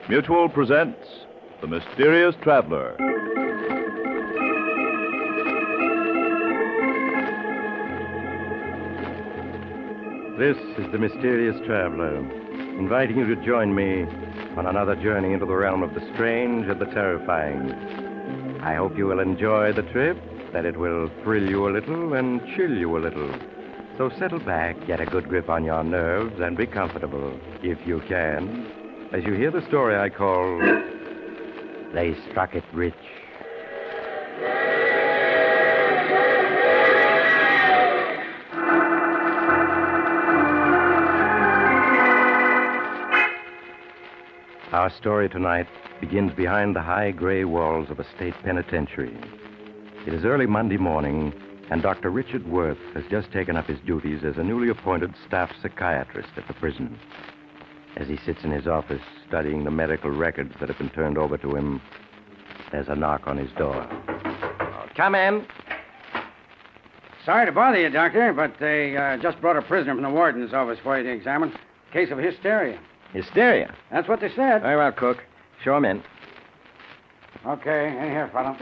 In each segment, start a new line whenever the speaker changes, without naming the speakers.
Mutual presents The Mysterious Traveler.
This is The Mysterious Traveler, inviting you to join me on another journey into the realm of the strange and the terrifying. I hope you will enjoy the trip, that it will thrill you a little and chill you a little. So settle back, get a good grip on your nerves, and be comfortable, if you can, as you hear the story I call They Struck It Rich. Our story tonight begins behind the high gray walls of a state penitentiary. It is early Monday morning, and Dr. Richard Worth has just taken up his duties as a newly appointed staff psychiatrist at the prison. As he sits in his office studying the medical records that have been turned over to him, there's a knock on his door. Come in.
Sorry to bother you, Doctor, but they just brought a prisoner from the warden's office for you to examine. Case of hysteria.
Hysteria?
That's what they said.
Very well, Cook. Show him in.
Okay, in here, fellow.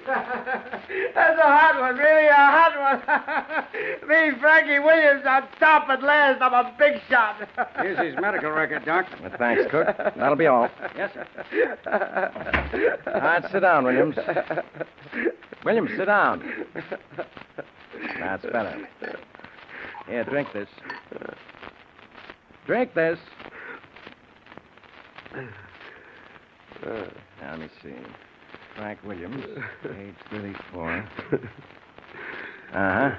That's a hot one, really a hot one. Me, Frankie Williams, on top at last. I'm a big shot.
Here's his medical record, Doc.
Well, thanks, Cook. That'll be all.
Yes, sir.
All right, sit down, Williams. Williams, sit down. That's better. Here, drink this. Drink this. Now, let me see. Frank Williams, age 34. Uh-huh.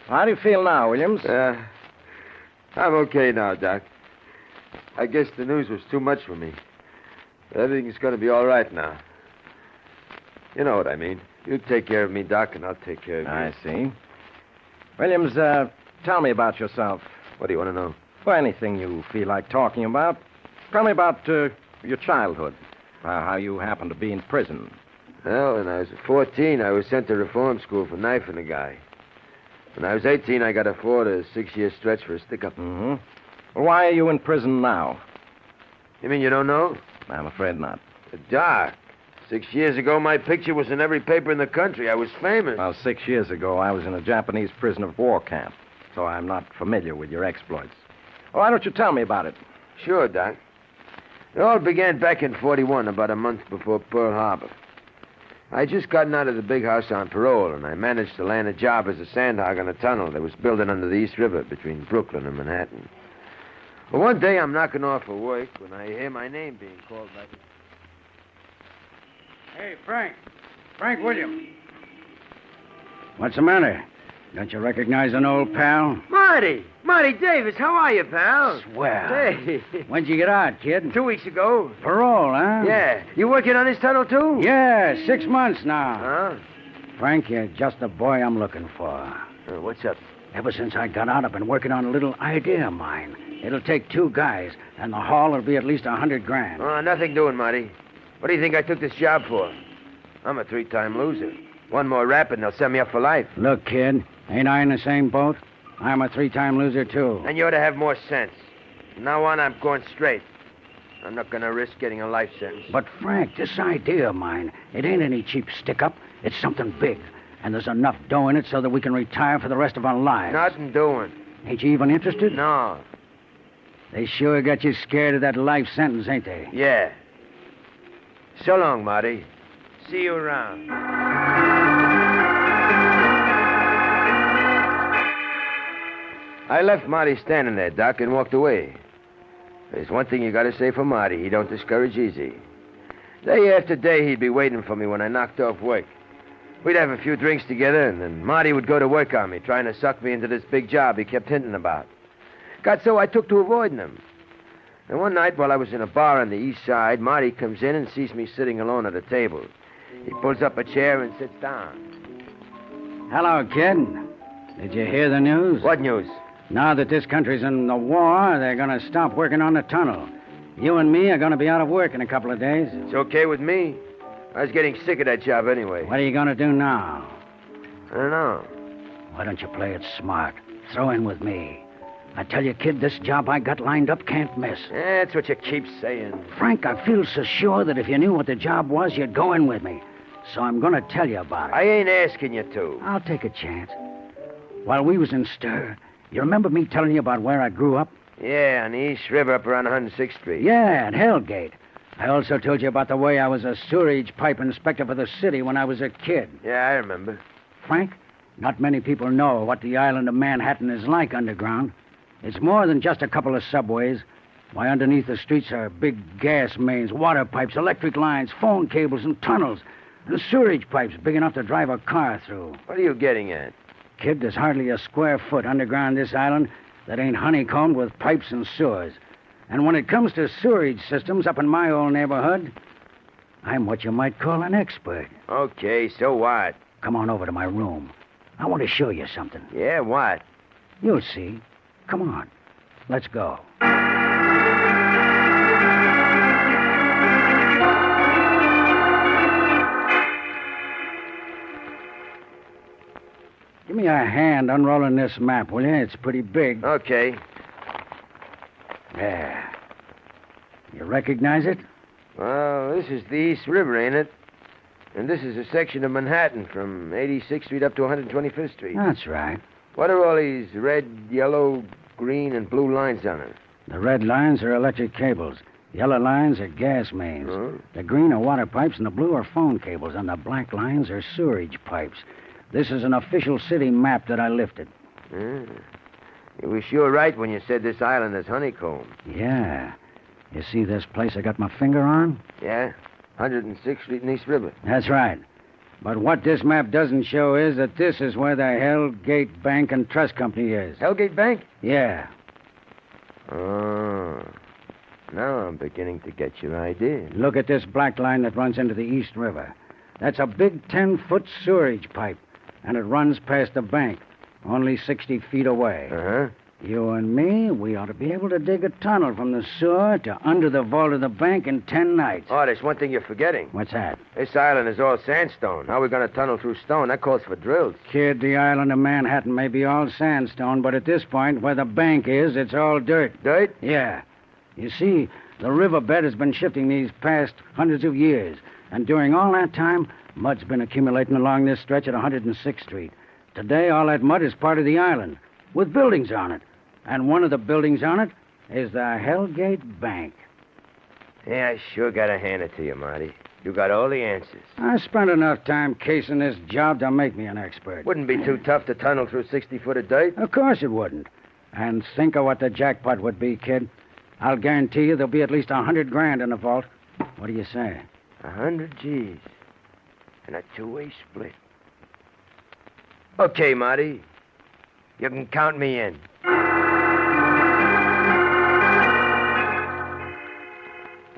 How do you feel now, Williams?
I'm okay now, Doc. I guess the news was too much for me. Everything's going to be all right now. You know what I mean. You take care of me, Doc, and I'll take care of you.
I see. Williams, tell me about yourself.
What do you want to know?
Well, anything you feel like talking about. Tell me about your childhood. How you happened to be in prison.
Well, when I was 14, I was sent to reform school for knifing a guy. When I was 18, I got a 4 to 6 year stretch for a stick-up.
Mm-hmm. Well, why are you in prison now?
You mean you don't know?
I'm afraid not.
Doc, 6 years ago, my picture was in every paper in the country. I was famous.
Well, 6 years ago, I was in a Japanese prisoner of war camp, so I'm not familiar with your exploits. Well, why don't you tell me about it?
Sure, Doc. It all began back in 41, about a month before Pearl Harbor. I'd just gotten out of the big house on parole, and I managed to land a job as a sandhog on a tunnel that was building under the East River between Brooklyn and Manhattan. Well, one day I'm knocking off for work when I hear my name being called by...
Hey, Frank. Frank Williams. What's the matter? Don't you recognize an old pal?
Marty Davis, how are you, pal?
Swell.
Hey.
When'd you get out, kid?
2 weeks ago.
Parole, huh?
Yeah. You working on this tunnel, too?
Yeah, 6 months now.
Huh?
Frank, you're just the boy I'm looking for.
What's up?
Ever since I got out, I've been working on a little idea of mine. It'll take 2 guys, and the haul will be at least $100,000.
Oh, nothing doing, Marty. What do you think I took this job for? I'm a 3-time loser. One more rap and they'll send me up for life.
Look, kid, ain't I in the same boat? I'm a 3-time loser, too.
And you ought to have more sense. From now on, I'm going straight. I'm not going to risk getting a life sentence.
But, Frank, this idea of mine, it ain't any cheap stick-up. It's something big. And there's enough dough in it so that we can retire for the rest of our lives.
Nothing doing.
Ain't you even interested?
No.
They sure got you scared of that life sentence, ain't they?
Yeah. So long, Marty. See you around. I left Marty standing there, Doc, and walked away. There's one thing you got to say for Marty. He don't discourage easy. Day after day, he'd be waiting for me when I knocked off work. We'd have a few drinks together, and then Marty would go to work on me, trying to suck me into this big job he kept hinting about. Got so I took to avoiding him. And one night, while I was in a bar on the east side, Marty comes in and sees me sitting alone at a table. He pulls up a chair and sits down.
Hello, kid. Did you hear the news?
What news?
Now that this country's in the war, they're going to stop working on the tunnel. You and me are going to be out of work in a couple of days.
It's okay with me. I was getting sick of that job anyway.
What are you going to do now?
I don't know.
Why don't you play it smart? Throw in with me. I tell you, kid, this job I got lined up can't miss.
That's what you keep saying.
Frank, I feel so sure that if you knew what the job was, you'd go in with me. So I'm going to tell you about it.
I ain't asking you to.
I'll take a chance. While we was in stir, you remember me telling you about where I grew up?
Yeah, on the East River up around 106th Street.
Yeah, at Hellgate. I also told you about the way I was a sewerage pipe inspector for the city when I was a kid.
Yeah, I remember.
Frank, not many people know what the island of Manhattan is like underground. It's more than just a couple of subways. Why, underneath the streets are big gas mains, water pipes, electric lines, phone cables, and tunnels. And sewerage pipes big enough to drive a car through.
What are you getting at?
Kid, there's hardly a square foot underground this island that ain't honeycombed with pipes and sewers. And when it comes to sewerage systems up in my old neighborhood, I'm what you might call an expert.
Okay, so what?
Come on over to my room. I want to show you something.
Yeah, what?
You'll see. Come on. Let's go. Give me a hand unrolling this map, will you? It's pretty big.
Okay.
There. You recognize it?
Well, this is the East River, ain't it? And this is a section of Manhattan from 86th Street up to 125th Street.
That's right.
What are all these red, yellow, green, and blue lines on it?
The red lines are electric cables. The yellow lines are gas mains.
Huh?
The green are water pipes, and the blue are phone cables, and the black lines are sewerage pipes. This is an official city map that I lifted.
You were sure right when you said this island is honeycomb.
Yeah. You see this place I got my finger on?
Yeah? 106th Street and East River.
That's right. But what this map doesn't show is that this is where the Hellgate Bank and Trust Company is.
Hellgate Bank?
Yeah.
Oh. Now I'm beginning to get your idea.
Look at this black line that runs into the East River. That's a big 10-foot sewerage pipe, and it runs past the bank, only 60 feet away.
Uh-huh.
You and me, we ought to be able to dig a tunnel from the sewer to under the vault of the bank in 10 nights.
Oh, there's one thing you're forgetting.
What's that?
This island is all sandstone. How are we going to tunnel through stone? That calls for drills.
Kid, the island of Manhattan may be all sandstone, but at this point, where the bank is, it's all dirt.
Dirt?
Yeah. You see, the riverbed has been shifting these past hundreds of years, and during all that time, mud's been accumulating along this stretch at 106th Street. Today, all that mud is part of the island, with buildings on it. And one of the buildings on it is the Hellgate Bank.
Yeah, I sure gotta hand it to you, Marty. You got all the answers.
I spent enough time casing this job to make me an expert.
Wouldn't be too tough to tunnel through 60 foot of dirt.
Of course it wouldn't. And think of what the jackpot would be, kid. I'll guarantee you there'll be at least $100,000 in the vault. What do you say?
100 G's. And a two-way split. Okay, Marty. You can count me in.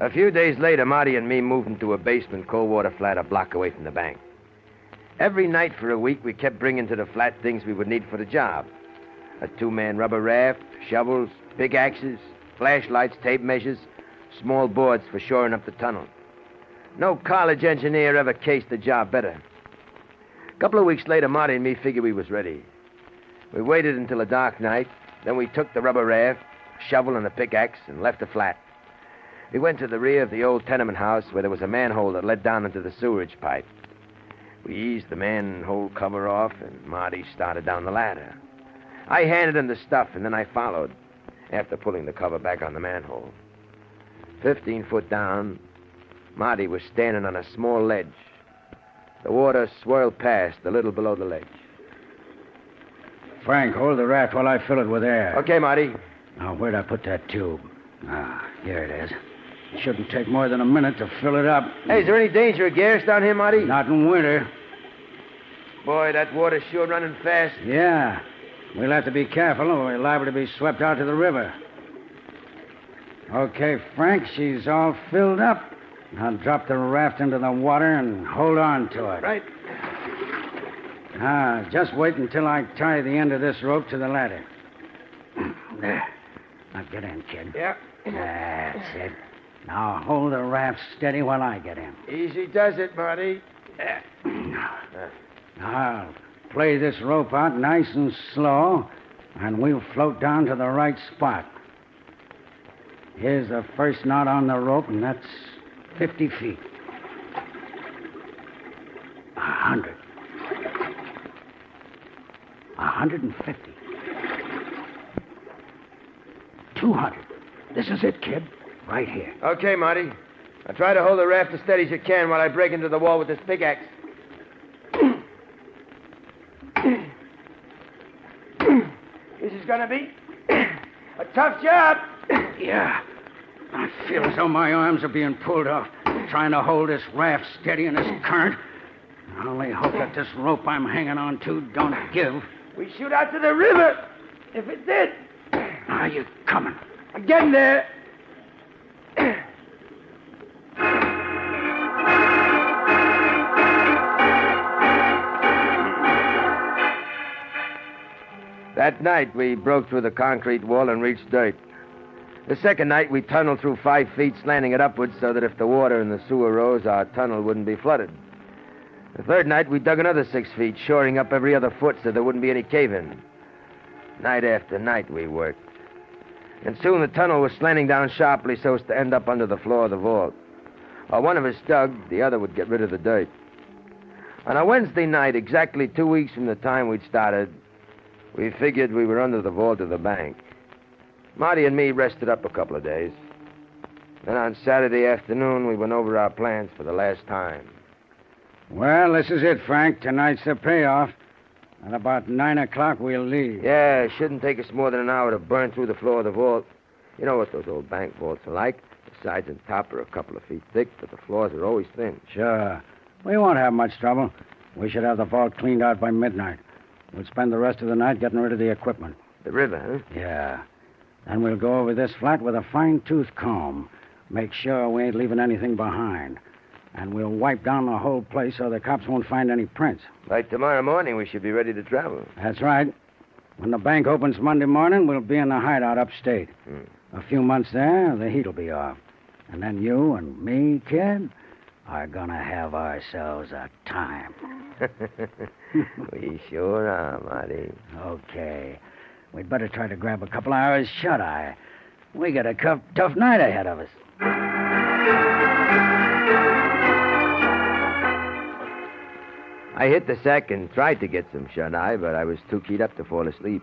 A few days later, Marty and me moved into a basement cold water flat a block away from the bank. Every night for a week, we kept bringing to the flat things we would need for the job. A two-man rubber raft, shovels, pickaxes, flashlights, tape measures, small boards for shoring up the tunnel. No college engineer ever cased the job better. A couple of weeks later, Marty and me figured we was ready. We waited until a dark night, then we took the rubber raft, shovel, and a pickaxe and left the flat. We went to the rear of the old tenement house where there was a manhole that led down into the sewerage pipe. We eased the manhole cover off, and Marty started down the ladder. I handed him the stuff, and then I followed, after pulling the cover back on the manhole. 15 foot down, Marty was standing on a small ledge. The water swirled past a little below the ledge.
Frank, hold the raft while I fill it with air.
Okay, Marty.
Now, where'd I put that tube? Here it is. It shouldn't take more than a minute to fill it up.
Hey, is there any danger of gas down here, Marty?
Not in winter.
Boy, that water's sure running fast.
Yeah. We'll have to be careful or we're liable to be swept out to the river. Okay, Frank, she's all filled up. Now drop the raft into the water and hold on to it.
Right.
Now, just wait until I tie the end of this rope to the ladder. There. Now get in, kid.
Yeah.
That's it. Now hold the raft steady while I get in.
Easy does it, Marty.
Now, I'll play this rope out nice and slow, and we'll float down to the right spot. Here's the first knot on the rope, and that's 50 feet. 100. 150. 200. This is it, kid. Right here.
Okay, Marty. Now try to hold the raft as steady as you can while I break into the wall with this pickaxe. This is gonna be a tough job.
Yeah. I feel as though my arms are being pulled off, trying to hold this raft steady in this current. I only hope that this rope I'm hanging on to don't give.
We shoot out to the river. If it did.
Are you coming?
I'm getting there. That night, we broke through the concrete wall and reached dirt. The second night, we tunneled through 5 feet, slanting it upwards so that if the water in the sewer rose, our tunnel wouldn't be flooded. The third night, we dug another 6 feet, shoring up every other foot so there wouldn't be any cave-in. Night after night, we worked. And soon the tunnel was slanting down sharply so as to end up under the floor of the vault. While one of us dug, the other would get rid of the dirt. On a Wednesday night, exactly 2 weeks from the time we'd started, we figured we were under the vault of the bank. Marty and me rested up a couple of days. Then on Saturday afternoon, we went over our plans for the last time.
Well, this is it, Frank. Tonight's the payoff. At about 9 o'clock, we'll leave.
Yeah, it shouldn't take us more than an hour to burn through the floor of the vault. You know what those old bank vaults are like. The sides and top are a couple of feet thick, but the floors are always thin.
Sure. We won't have much trouble. We should have the vault cleaned out by midnight. We'll spend the rest of the night getting rid of the equipment.
The river, huh?
Yeah. Then we'll go over this flat with a fine-tooth comb. Make sure we ain't leaving anything behind. And we'll wipe down the whole place so the cops won't find any prints.
By tomorrow morning, we should be ready to travel.
That's right. When the bank opens Monday morning, we'll be in the hideout upstate. A few months there, the heat'll be off. And then you and me, kid, are gonna have ourselves a time.
We sure are, Marty.
Okay. We'd better try to grab a couple hours shut-eye. We got a tough night ahead of us.
I hit the sack and tried to get some shut-eye, but I was too keyed up to fall asleep.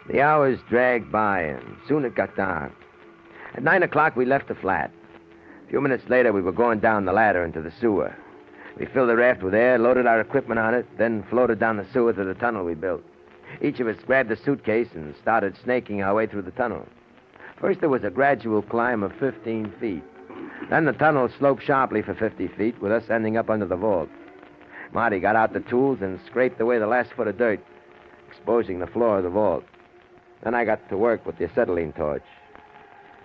The hours dragged by, and soon it got dark. At 9 o'clock, we left the flat. A few minutes later, we were going down the ladder into the sewer. We filled the raft with air, loaded our equipment on it, then floated down the sewer to the tunnel we built. Each of us grabbed a suitcase and started snaking our way through the tunnel. First, there was a gradual climb of 15 feet. Then the tunnel sloped sharply for 50 feet, with us ending up under the vault. Marty got out the tools and scraped away the last foot of dirt, exposing the floor of the vault. Then I got to work with the acetylene torch.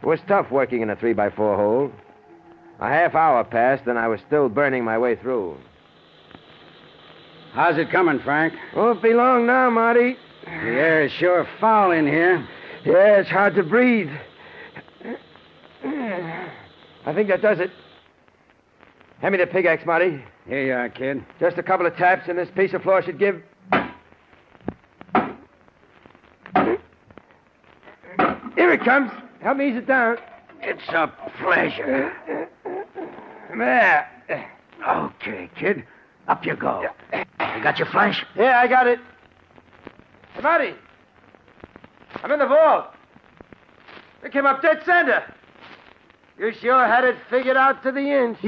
It was tough working in a 3x4 hole. A half hour passed, and I was still burning my way through.
How's it coming, Frank?
Won't be long now, Marty.
The air is sure foul in here.
Yeah, it's hard to breathe. I think that does it. Hand me the pickaxe, Marty.
Here you are, kid.
Just a couple of taps, and this piece of floor should give... Here it comes. Help me ease it down.
It's a pleasure.
There.
Okay, kid. Up you go. You got your flash?
Yeah, I got it. Hey, Marty. I'm in the vault. We came up dead center. You sure had it figured out to the inch.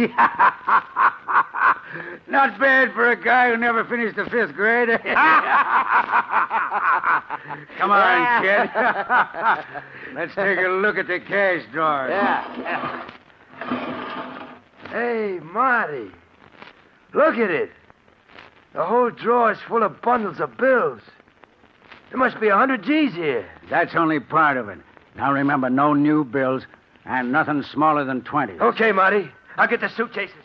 Not bad for a guy who never finished the 5th grade. Come on, kid. Let's take a look at the cash drawer.
Yeah. Hey, Marty. Look at it. The whole drawer is full of bundles of bills. There must be 100 G's here.
That's only part of it. Now remember, no new bills and nothing smaller than 20.
Okay, Marty. I'll get the suitcases.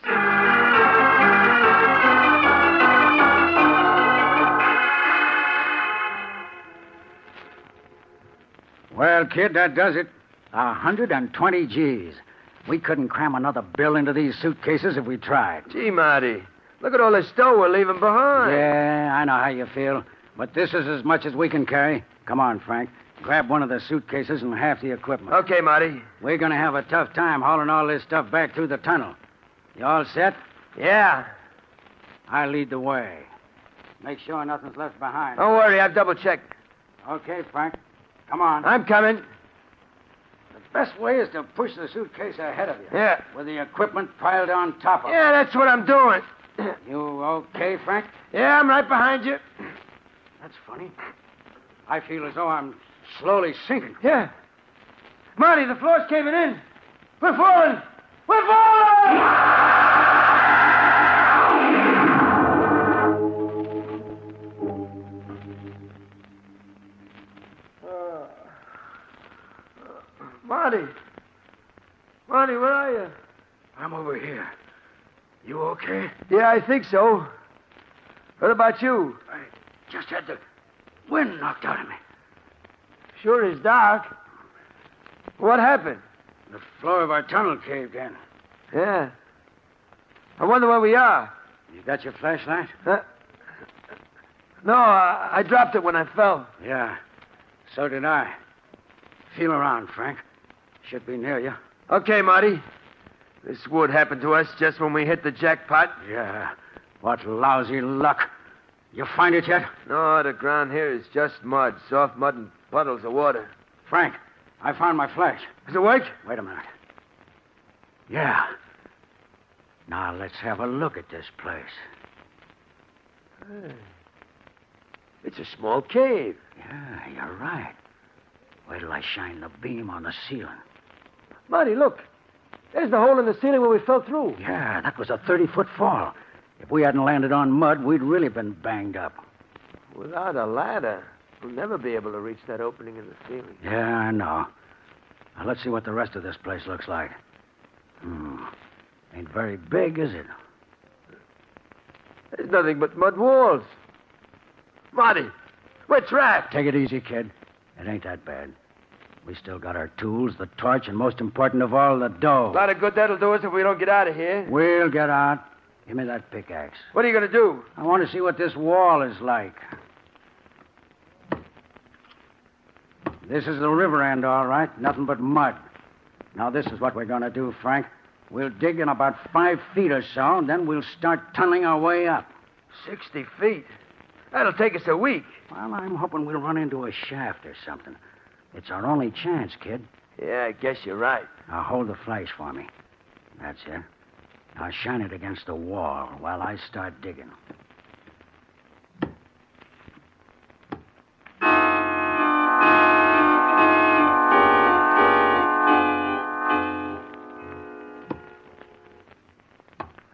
Well, kid, that does it. 120 G's. We couldn't cram another bill into these suitcases if we tried.
Gee, Marty. Look at all this dough we're leaving behind.
Yeah, I know how you feel. But this is as much as we can carry. Come on, Frank. Grab one of the suitcases and half the equipment.
Okay, Marty.
We're going to have a tough time hauling all this stuff back through the tunnel. You all set?
Yeah.
I'll lead the way. Make sure nothing's left behind.
Don't worry, I've double-checked.
Okay, Frank. Come on.
I'm coming.
The best way is to push the suitcase ahead of you.
Yeah.
With the equipment piled on top of it.
Yeah, that's what I'm doing.
You okay, Frank?
Yeah, I'm right behind you.
That's funny. I feel as though I'm slowly sinking.
Yeah. Marty, the floor's caving in. We're falling. We're falling! Marty, where are you?
I'm over here. You okay?
Yeah, I think so. What about you?
I just had the wind knocked out of me.
Sure is dark. What happened?
The floor of our tunnel caved in.
Yeah. I wonder where we are.
You got your flashlight?
No, I dropped it when I fell.
Yeah, so did I. Feel around, Frank. Should be near you.
Okay, Marty. This would happen to us just when we hit the jackpot.
Yeah. What lousy luck. You find it yet?
No, the ground here is just mud. Soft mud and puddles of water.
Frank, I found my flash.
Does it work?
Wait a minute. Yeah. Now let's have a look at this place.
It's a small cave.
Yeah, you're right. Wait till I shine the beam on the ceiling.
Marty, look. There's the hole in the ceiling where we fell through.
Yeah, that was a 30-foot fall. If we hadn't landed on mud, we'd really been banged up.
Without a ladder, we'll never be able to reach that opening in the ceiling.
Yeah, I know. Now, let's see what the rest of this place looks like. Ain't very big, is it?
There's nothing but mud walls. Marty, we're trapped.
Take it easy, kid. It ain't that bad. We still got our tools, the torch, and most important of all, the dough.
A lot of good that'll do us if we don't get out of here.
We'll get out. Give me that pickaxe.
What are you going to do?
I want to see what this wall is like. This is the river end, all right. Nothing but mud. Now, this is what we're going to do, Frank. We'll dig in about 5 feet or so, and then we'll start tunneling our way up.
60 feet. That'll take us a week.
Well, I'm hoping we'll run into a shaft or something. It's our only chance, kid.
Yeah, I guess you're right.
Now, hold the flash for me. That's it. Now, shine it against the wall while I start digging.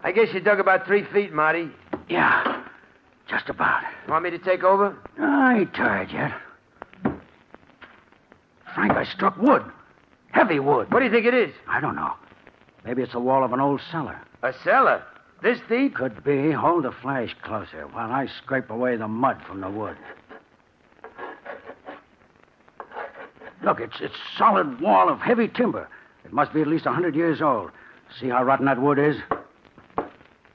I guess you dug about 3 feet, Marty.
Yeah, just about.
Want me to take over?
I ain't tired yet. Frank, I struck wood. Heavy wood.
What do you think it is?
I don't know. Maybe it's the wall of an old cellar.
A cellar? This deep?
Could be. Hold the flash closer while I scrape away the mud from the wood. Look, it's a solid wall of heavy timber. It must be at least 100 years old. See how rotten that wood is?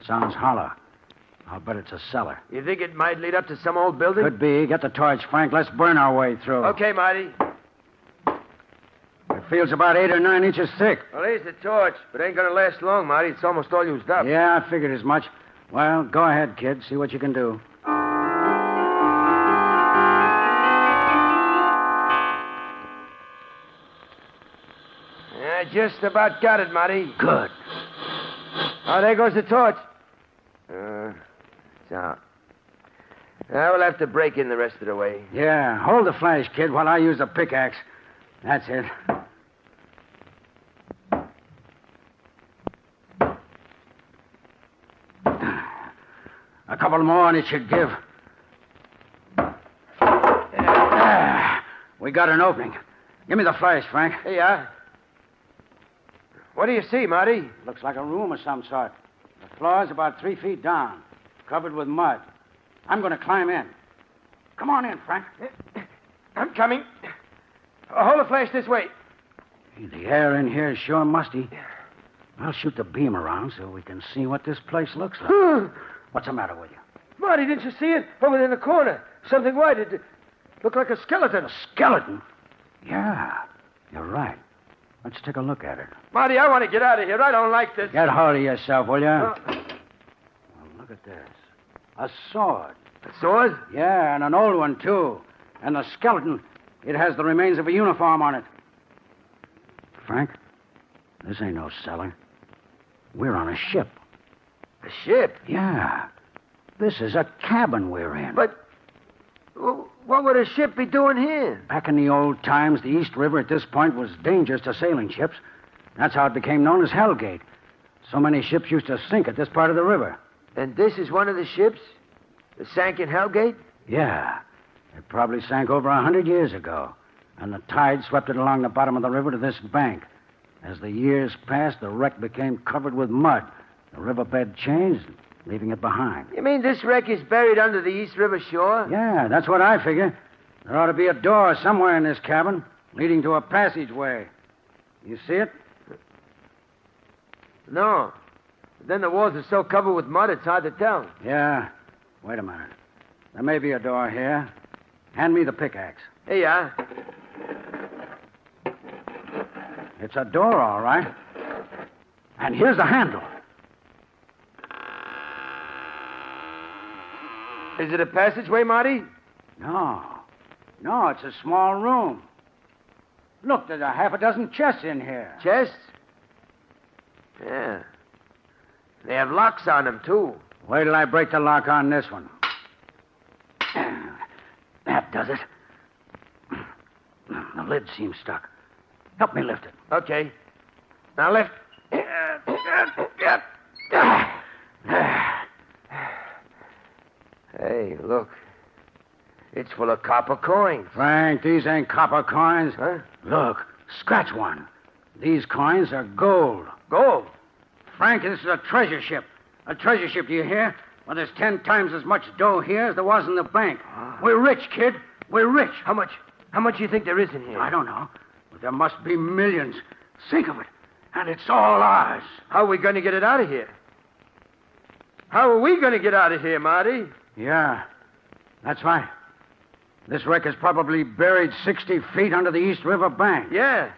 Sounds hollow. I'll bet it's a cellar.
You think it might lead up to some old building?
Could be. Get the torch, Frank. Let's burn our way through.
Okay, Marty.
It feels about 8 or 9 inches thick.
Well, here's the torch, but it ain't gonna last long, Marty. It's almost all used up.
Yeah, I figured as much. Well, go ahead, kid. See what you can do.
Yeah, just about got it, Marty.
Good.
Oh, there goes the torch. It's out. Now we'll have to break in the rest of the way.
Yeah, hold the flash, kid, while I use the pickaxe. That's it. A couple more and it should give. We got an opening. Give me the flash, Frank.
Here you are. What do you see, Marty?
Looks like a room of some sort. The floor's about 3 feet down, covered with mud. I'm going to climb in. Come on in, Frank.
I'm coming. Hold the flash this way.
The air in here is sure musty. I'll shoot the beam around so we can see what this place looks like. What's the matter with you?
Marty, didn't you see it? Over there in the corner. Something white. It looked like a skeleton.
A skeleton? Yeah, you're right. Let's take a look at it.
Marty, I want to get out of here. I don't like this.
Get hold of yourself, will you? Well, look at this. A sword.
A sword?
Yeah, and an old one, too. And the skeleton, it has the remains of a uniform on it. Frank, this ain't no cellar. We're on a ship.
A ship?
Yeah. This is a cabin we're in.
But what would a ship be doing here?
Back in the old times, the East River at this point was dangerous to sailing ships. That's how it became known as Hell Gate. So many ships used to sink at this part of the river.
And this is one of the ships that sank in Hellgate?
Yeah. It probably sank over 100 years ago. And the tide swept it along the bottom of the river to this bank. As the years passed, the wreck became covered with mud. The riverbed changed, leaving it behind.
You mean this wreck is buried under the East River shore?
Yeah, that's what I figure. There ought to be a door somewhere in this cabin, leading to a passageway. You see it?
No. Then the walls are so covered with mud, it's hard to tell.
Yeah. Wait a minute. There may be a door here. Hand me the pickaxe.
Here you are.
It's a door, all right. And here's the handle.
Is it a passageway, Marty?
No. No, it's a small room. Look, there's a half a dozen chests in here.
Chests? Yeah. They have locks on them, too.
Wait till I break the lock on this one. That does it. The lid seems stuck. Help me lift it.
Okay. Now lift. Hey, look. It's full of copper coins.
Frank, these ain't copper coins.
Huh?
Look, scratch one. These coins are gold.
Gold?
Frank, this is a treasure ship. A treasure ship, do you hear? Well, there's 10 times as much dough here as there was in the bank. We're rich, kid. We're rich.
How much do you think there is in here?
I don't know. But there must be millions. Think of it. And it's all ours.
How are we going to get it out of here? How are we going to get out of here, Marty?
Yeah, that's right. This wreck is probably buried 60 feet under the East River bank.
Yeah.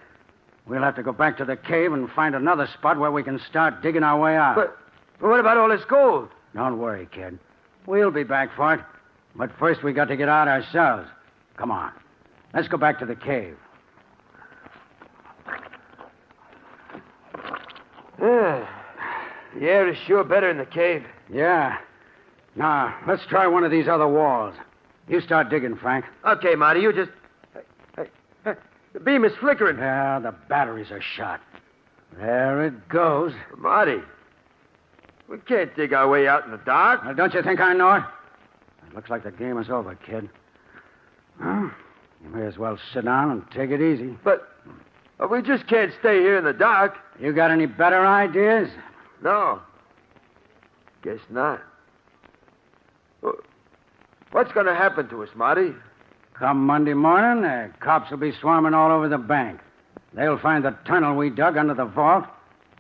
We'll have to go back to the cave and find another spot where we can start digging our way out.
But what about all this gold?
Don't worry, kid. We'll be back for it. But first we got to get out ourselves. Come on. Let's go back to the cave.
Yeah. The air is sure better in the cave.
Yeah. Now, let's try one of these other walls. You start digging, Frank.
Okay, Marty, you just... Hey, the beam is flickering.
Yeah, the batteries are shot. There it goes.
Marty, we can't dig our way out in the dark.
Well, don't you think I know it? It looks like the game is over, kid. Well, you may as well sit down and take it easy.
But we just can't stay here in the dark.
You got any better ideas?
No. Guess not. What's going to happen to us, Marty?
Come Monday morning, the cops will be swarming all over the bank. They'll find the tunnel we dug under the vault,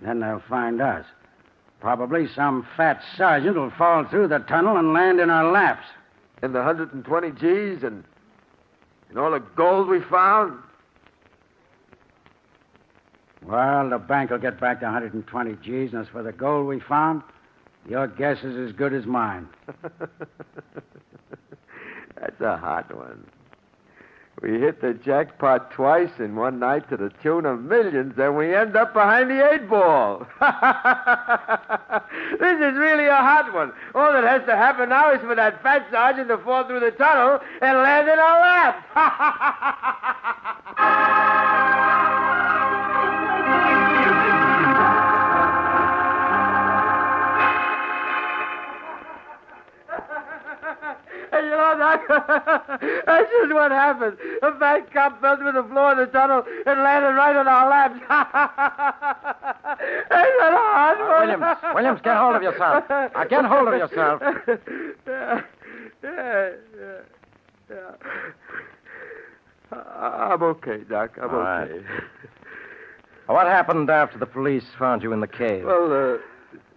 then they'll find us. Probably some fat sergeant will fall through the tunnel and land in our laps.
And the 120 G's and all the gold we found?
Well, the bank will get back the 120 G's, and as for the gold we found, your guess is as good as mine.
That's a hot one. We hit the jackpot twice in one night to the tune of millions, and we end up behind the 8-ball. This is really a hot one. All that has to happen now is for that fat sergeant to fall through the tunnel and land in our lap. And you know, Doc, that's just what happened. A fat cop fell through the floor of the tunnel and landed right on our laps. Ain't that hard one?
Williams, get hold of yourself. Get hold of yourself.
Yeah. I'm okay, Doc. I'm
All right.
okay.
What happened after the police found you in the cave?
Well,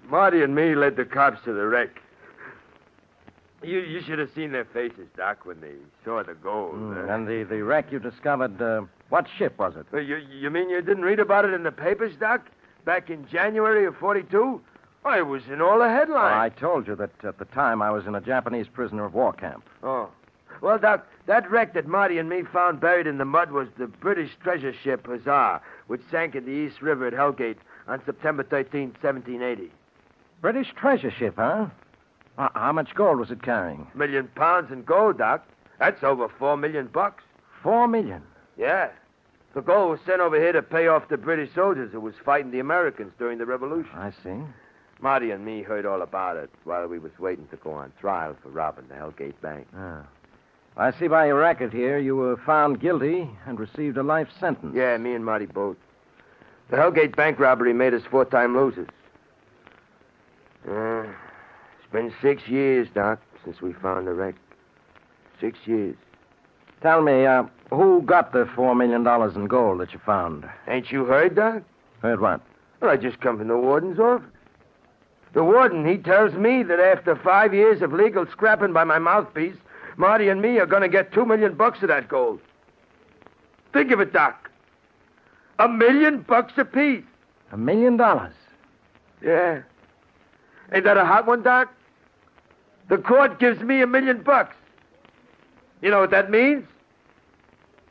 Marty and me led the cops to the wreck. You should have seen their faces, Doc, when they saw the gold.
And the wreck you discovered, what ship was it?
You mean you didn't read about it in the papers, Doc? Back in January of 42? Oh, it was in all the headlines.
I told you that at the time I was in a Japanese prisoner of war camp.
Oh. Well, Doc, that wreck that Marty and me found buried in the mud was the British treasure ship Hussar, which sank in the East River at Hellgate on September 13, 1780.
British treasure ship, huh? How much gold was it carrying?
£1 million in gold, Doc. That's over $4 million.
$4 million.
Yeah. The gold was sent over here to pay off the British soldiers who was fighting the Americans during the Revolution.
I see.
Marty and me heard all about it while we was waiting to go on trial for robbing the Hellgate Bank.
I see by your record here you were found guilty and received a life sentence.
Yeah, me and Marty both. The Hellgate Bank robbery made us 4-time losers. It's been 6 years, Doc, since we found the wreck. 6 years.
Tell me, who got the $4 million in gold that you found?
Ain't you heard, Doc?
Heard what?
Well, I just come from the warden's office. The warden, he tells me that after 5 years of legal scrapping by my mouthpiece, Marty and me are going to get $2 million of that gold. Think of it, Doc. $1 million apiece.
$1 million?
Yeah. Ain't that a hot one, Doc? The court gives me $1 million. You know what that means?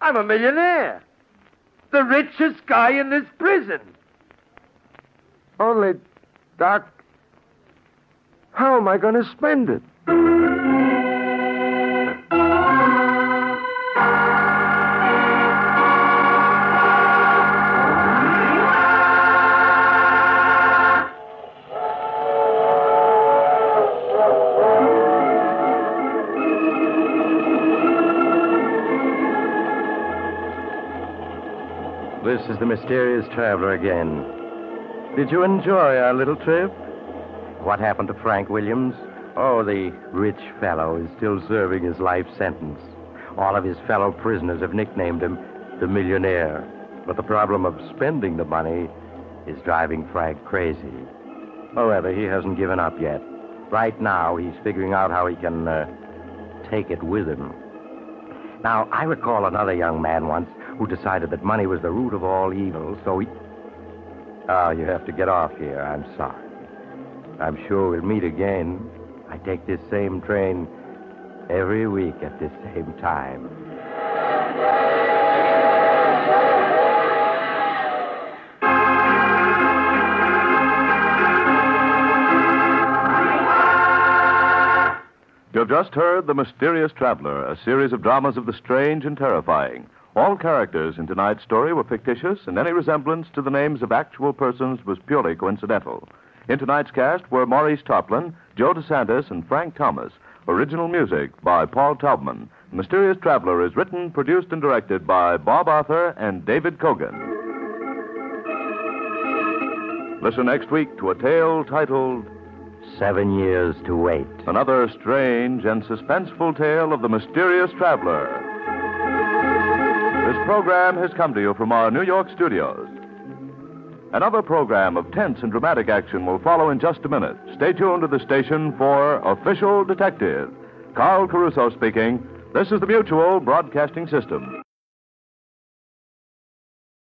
I'm a millionaire. The richest guy in this prison. Only, Doc, how am I going to spend it?
This is the mysterious traveler again. Did you enjoy our little trip? What happened to Frank Williams? Oh, the rich fellow is still serving his life sentence. All of his fellow prisoners have nicknamed him the millionaire. But the problem of spending the money is driving Frank crazy. However, he hasn't given up yet. Right now, he's figuring out how he can take it with him. Now, I recall another young man once who decided that money was the root of all evil, so he... Oh, you have to get off here. I'm sorry. I'm sure we'll meet again. I take this same train every week at this same time.
You have just heard The Mysterious Traveler, a series of dramas of the strange and terrifying. All characters in tonight's story were fictitious, and any resemblance to the names of actual persons was purely coincidental. In tonight's cast were Maurice Tarplin, Joe DeSantis, and Frank Thomas. Original music by Paul Taubman. The Mysterious Traveler is written, produced, and directed by Bob Arthur and David Kogan. Listen next week to a tale titled
7 years to wait.
Another strange and suspenseful tale of the mysterious traveler. This program has come to you from our New York studios. Another program of tense and dramatic action will follow in just a minute. Stay tuned to the station for Official Detective. Carl Caruso speaking. This is the Mutual Broadcasting System.